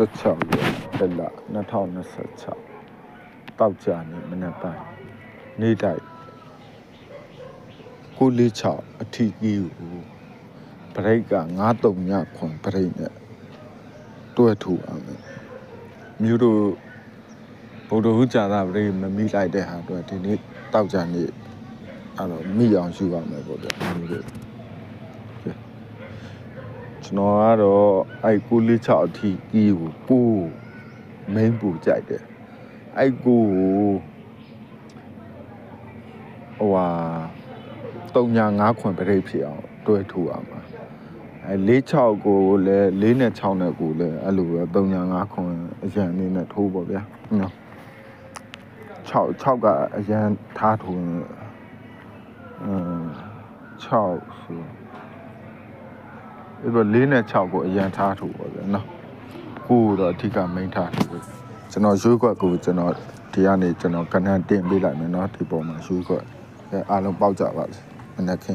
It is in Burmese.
16ရက်တလ2026တောက်ကြနေမနေ့ပိုင်းနေ့တိုက်946အထီးကြီးကိုဘရိတ်က939ခွန်ဘရိတ်နဲ့တွဲထူအောင်မြို့တို့ဗုဒ္ဓဟူးကြာတာဘရိတ်မမိလိုက်တဲ့ဟာတော့ဒီနေ့တောက်ကြနေအဲ့တော့မိအောင်ယူပါမယ်ပေါ့ဗျာမြို့တို့ကျွန်တော်ကတော့အဲ့946အထီးကြီးကိုပို့မိန်ပူကြိုက်တယ်အဲ့ကိုဟိုဟာ305ခွန်ပရိတ်ဖြစ်အောင်တွဲထူအောင်ပါအဲ46ကိုလည်း4နဲ့6နဲ့ကိုလည်းအဲ့လိုပဲ305ခွန်အရန်အနေနဲ့ထိုးပေါ့ဗျာနော်6ကအရန်ထားထိုး6ဆိုအဲ့တော့4နဲ့6ကိုအရန်ထားထိုးပေါ့ဗျာနော်ကိုတော့အထက်ကမိန်ထားထိုးပဲကျွန်တော်ရွေးကွက်ကိုကျွန်တော်ဒီကနေကျွန်တော်ကဏ္ဍတင်ပေးလိုက်မယ်နော်ဒီပုံမှာရွေးကွက်အားလုံးပေါက်ကြပါစေမနေ့က